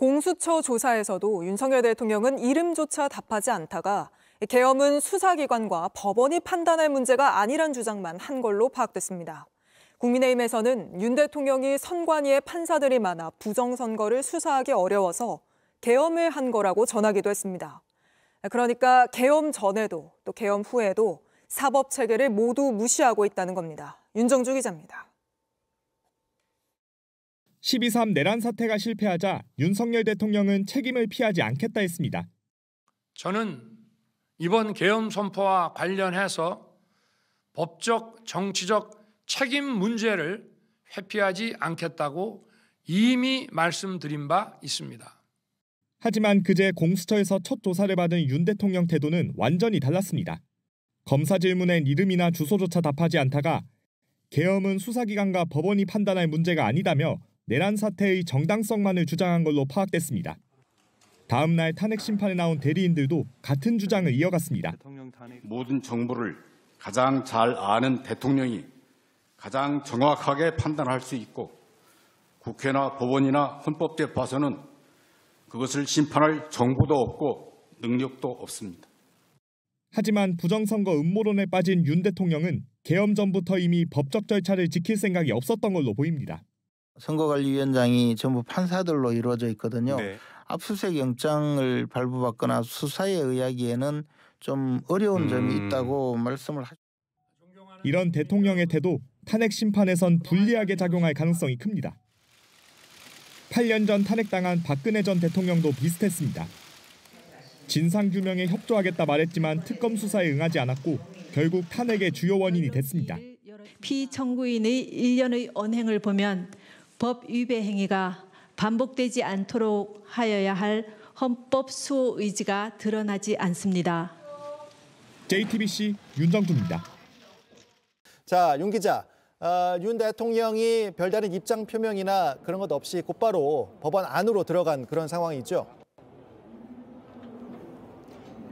공수처 조사에서도 윤석열 대통령은 이름조차 답하지 않다가 계엄은 수사기관과 법원이 판단할 문제가 아니란 주장만 한 걸로 파악됐습니다. 국민의힘에서는 윤 대통령이 선관위에 판사들이 많아 부정선거를 수사하기 어려워서 계엄을 한 거라고 전하기도 했습니다. 그러니까 계엄 전에도 또 계엄 후에도 사법체계를 모두 무시하고 있다는 겁니다. 윤정주 기자입니다. 12.3 내란 사태가 실패하자 윤석열 대통령은 책임을 피하지 않겠다 했습니다. 저는 이번 계엄 선포와 관련해서 법적, 정치적 책임 문제를 회피하지 않겠다고 이미 말씀드린 바 있습니다. 하지만 그제 공수처에서 첫 조사를 받은 윤 대통령 태도는 완전히 달랐습니다. 검사 질문엔 이름이나 주소조차 답하지 않다가 계엄은 수사기관과 법원이 판단할 문제가 아니다며 내란 사태의 정당성만을 주장한 걸로 파악됐습니다. 다음 날 탄핵 심판에 나온 대리인들도 같은 주장을 이어갔습니다. 모든 정보를 가장 잘 아는 대통령이 가장 정확하게 판단할 수 있고 국회나 법원이나 헌법에 봐서는 그것을 심판할 정보도 없고 능력도 없습니다. 하지만 부정선거 음모론에 빠진 윤 대통령은 계엄 전부터 이미 법적 절차를 지킬 생각이 없었던 걸로 보입니다. 선거관리위원장이 전부 판사들로 이루어져 있거든요. 네. 압수수색 영장을 발부받거나 수사에 의하기에는 좀 어려운 점이 있다고 말씀을 하죠. 이런 대통령의 태도, 탄핵 심판에선 불리하게 작용할 가능성이 큽니다. 8년 전 탄핵당한 박근혜 전 대통령도 비슷했습니다. 진상규명에 협조하겠다 말했지만 특검 수사에 응하지 않았고 결국 탄핵의 주요 원인이 됐습니다. 피청구인의 일련의 언행을 보면 법 위배 행위가 반복되지 않도록 하여야 할 헌법 수호 의지가 드러나지 않습니다. JTBC 윤정주입니다. 자, 윤 기자, 윤 대통령이 별다른 입장 표명이나 그런 것 없이 곧바로 법원 안으로 들어간 그런 상황이죠?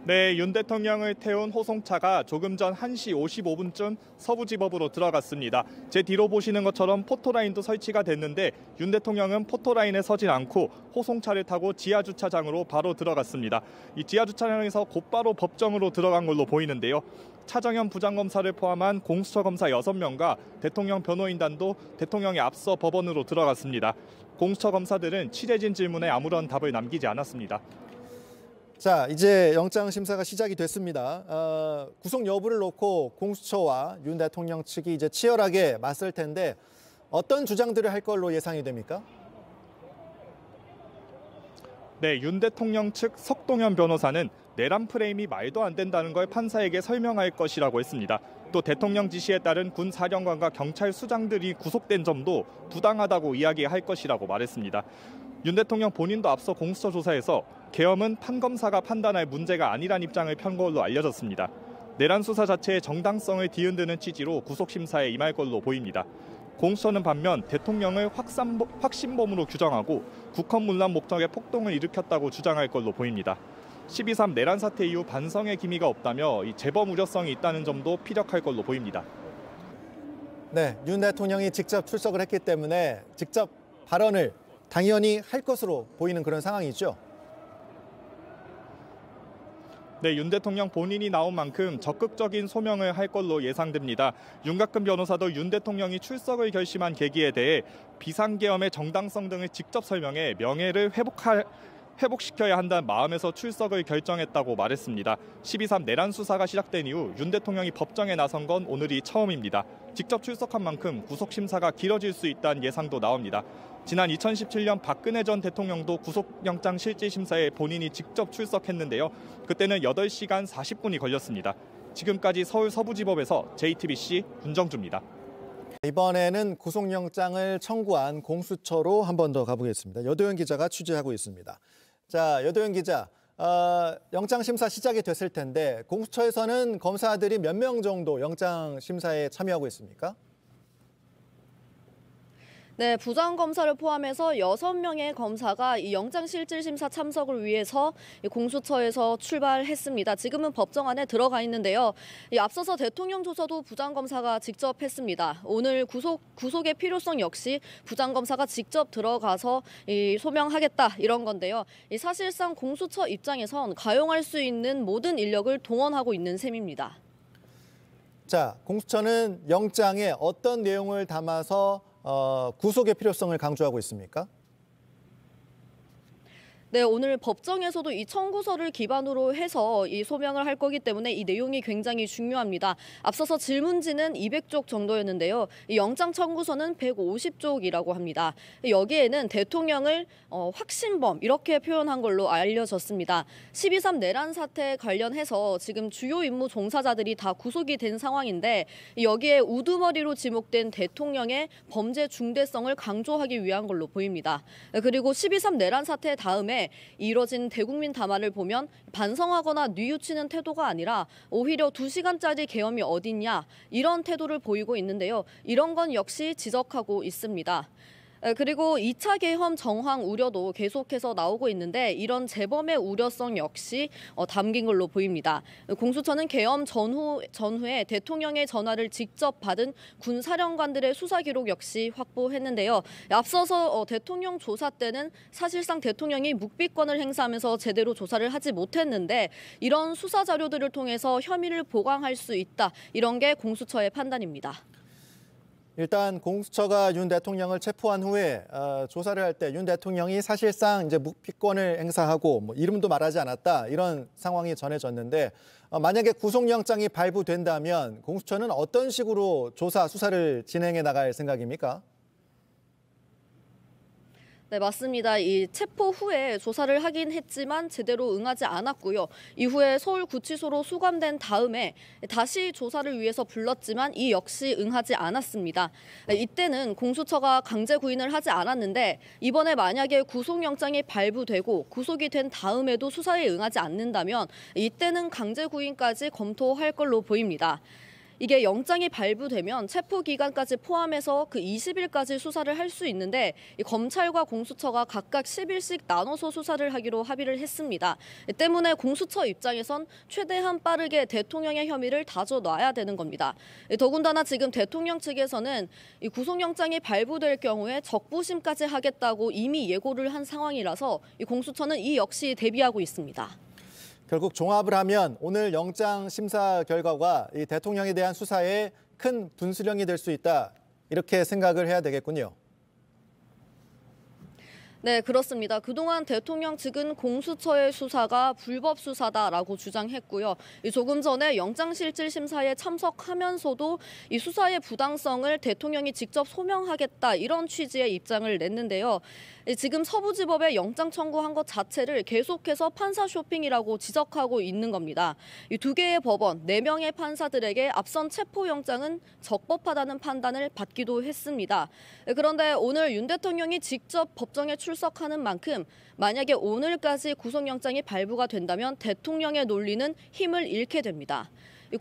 네, 윤 대통령을 태운 호송차가 조금 전 1시 55분쯤 서부지법으로 들어갔습니다. 제 뒤로 보시는 것처럼 포토라인도 설치가 됐는데 윤 대통령은 포토라인에 서진 않고 호송차를 타고 지하주차장으로 바로 들어갔습니다. 이 지하주차장에서 곧바로 법정으로 들어간 걸로 보이는데요. 차정현 부장검사를 포함한 공수처 검사 6명과 대통령 변호인단도 대통령에 앞서 법원으로 들어갔습니다. 공수처 검사들은 취재진 질문에 아무런 답을 남기지 않았습니다. 자, 이제 영장 심사가 시작이 됐습니다. 구속 여부를 놓고 공수처와 윤 대통령 측이 이제 치열하게 맞설 텐데 어떤 주장들을 할 걸로 예상이 됩니까? 네, 윤 대통령 측 석동현 변호사는 내란 프레임이 말도 안 된다는 걸 판사에게 설명할 것이라고 했습니다. 또 대통령 지시에 따른 군 사령관과 경찰 수장들이 구속된 점도 부당하다고 이야기할 것이라고 말했습니다. 윤 대통령 본인도 앞서 공수처 조사에서 계엄은 판검사가 판단할 문제가 아니란 입장을 편 걸로 알려졌습니다. 내란 수사 자체의 정당성을 뒤흔드는 취지로 구속심사에 임할 걸로 보입니다. 공수처는 반면 대통령을 확신범으로 규정하고 국헌문란 목적의 폭동을 일으켰다고 주장할 걸로 보입니다. 12.3 내란 사태 이후 반성의 기미가 없다며 이 재범 우려성이 있다는 점도 피력할 걸로 보입니다. 네, 윤 대통령이 직접 출석을 했기 때문에 직접 발언을 당연히 할 것으로 보이는 그런 상황이죠. 네, 윤 대통령 본인이 나온 만큼 적극적인 소명을 할 걸로 예상됩니다. 윤곽근 변호사도 윤 대통령이 출석을 결심한 계기에 대해 비상계엄의 정당성 등을 직접 설명해 명예를 회복시켜야 한다는 마음에서 출석을 결정했다고 말했습니다. 12.3 내란 수사가 시작된 이후 윤 대통령이 법정에 나선 건 오늘이 처음입니다. 직접 출석한 만큼 구속심사가 길어질 수 있다는 예상도 나옵니다. 지난 2017년 박근혜 전 대통령도 구속영장 실질심사에 본인이 직접 출석했는데요. 그때는 8시간 40분이 걸렸습니다. 지금까지 서울 서부지법에서 JTBC 윤정주입니다. 이번에는 구속영장을 청구한 공수처로 한 번 더 가보겠습니다. 여도현 기자가 취재하고 있습니다. 자, 여도현 기자, 영장 심사 시작이 됐을 텐데 공수처에서는 검사들이 몇 명 정도 영장 심사에 참여하고 있습니까? 네, 부장검사를 포함해서 6명의 검사가 이 영장실질심사 참석을 위해서 공수처에서 출발했습니다. 지금은 법정 안에 들어가 있는데요. 앞서서 대통령 조사도 부장검사가 직접 했습니다. 오늘 구속의 필요성 역시 부장검사가 직접 들어가서 소명하겠다 이런 건데요. 사실상 공수처 입장에선 가용할 수 있는 모든 인력을 동원하고 있는 셈입니다. 자, 공수처는 영장에 어떤 내용을 담아서 구속의 필요성을 강조하고 있습니까? 네, 오늘 법정에서도 이 청구서를 기반으로 해서 이 소명을 할 거기 때문에 이 내용이 굉장히 중요합니다. 앞서서 질문지는 200쪽 정도였는데요. 이 영장 청구서는 150쪽이라고 합니다. 여기에는 대통령을 확신범 이렇게 표현한 걸로 알려졌습니다. 12.3 내란 사태 관련해서 지금 주요 임무 종사자들이 다 구속이 된 상황인데 여기에 우두머리로 지목된 대통령의 범죄 중대성을 강조하기 위한 걸로 보입니다. 그리고 12.3 내란 사태 다음에 이뤄진 대국민 담화를 보면 반성하거나 뉘우치는 태도가 아니라 오히려 2시간짜리 계엄이 어딨냐 이런 태도를 보이고 있는데요. 이런 건 역시 지적하고 있습니다. 그리고 2차 계엄 정황 우려도 계속해서 나오고 있는데 이런 재범의 우려성 역시 담긴 걸로 보입니다. 공수처는 계엄 전후에 대통령의 전화를 직접 받은 군사령관들의 수사 기록 역시 확보했는데요. 앞서서 대통령 조사 때는 사실상 대통령이 묵비권을 행사하면서 제대로 조사를 하지 못했는데 이런 수사 자료들을 통해서 혐의를 보강할 수 있다. 이런 게 공수처의 판단입니다. 일단 공수처가 윤 대통령을 체포한 후에 조사를 할 때 윤 대통령이 사실상 이제 묵비권을 행사하고 이름도 말하지 않았다 이런 상황이 전해졌는데 만약에 구속영장이 발부된다면 공수처는 어떤 식으로 수사를 진행해 나갈 생각입니까? 네, 맞습니다. 이 체포 후에 조사를 하긴 했지만 제대로 응하지 않았고요. 이후에 서울구치소로 수감된 다음에 다시 조사를 위해서 불렀지만 이 역시 응하지 않았습니다. 이때는 공수처가 강제 구인을 하지 않았는데 이번에 만약에 구속영장이 발부되고 구속이 된 다음에도 수사에 응하지 않는다면 이때는 강제 구인까지 검토할 걸로 보입니다. 이게 영장이 발부되면 체포 기간까지 포함해서 그 20일까지 수사를 할 수 있는데 검찰과 공수처가 각각 10일씩 나눠서 수사를 하기로 합의를 했습니다. 때문에 공수처 입장에선 최대한 빠르게 대통령의 혐의를 다져놔야 되는 겁니다. 더군다나 지금 대통령 측에서는 이 구속영장이 발부될 경우에 적부심까지 하겠다고 이미 예고를 한 상황이라서 이 공수처는 이 역시 대비하고 있습니다. 결국 종합을 하면 오늘 영장 심사 결과가 이 대통령에 대한 수사에 큰 분수령이 될 수 있다. 이렇게 생각을 해야 되겠군요. 네, 그렇습니다. 그동안 대통령 측은 공수처의 수사가 불법 수사다라고 주장했고요. 조금 전에 영장실질심사에 참석하면서도 이 수사의 부당성을 대통령이 직접 소명하겠다 이런 취지의 입장을 냈는데요. 지금 서부지법에 영장 청구한 것 자체를 계속해서 판사 쇼핑이라고 지적하고 있는 겁니다. 이 2개의 법원, 4명의 판사들에게 앞선 체포영장은 적법하다는 판단을 받기도 했습니다. 그런데 오늘 윤 대통령이 직접 법정에 출석하는 만큼 만약에 오늘까지 구속영장이 발부가 된다면 대통령의 논리는 힘을 잃게 됩니다.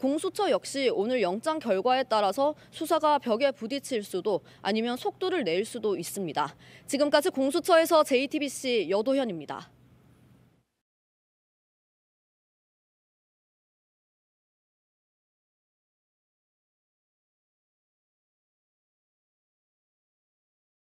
공수처 역시 오늘 영장 결과에 따라서 수사가 벽에 부딪힐 수도 아니면 속도를 낼 수도 있습니다. 지금까지 공수처에서 JTBC 여도현입니다.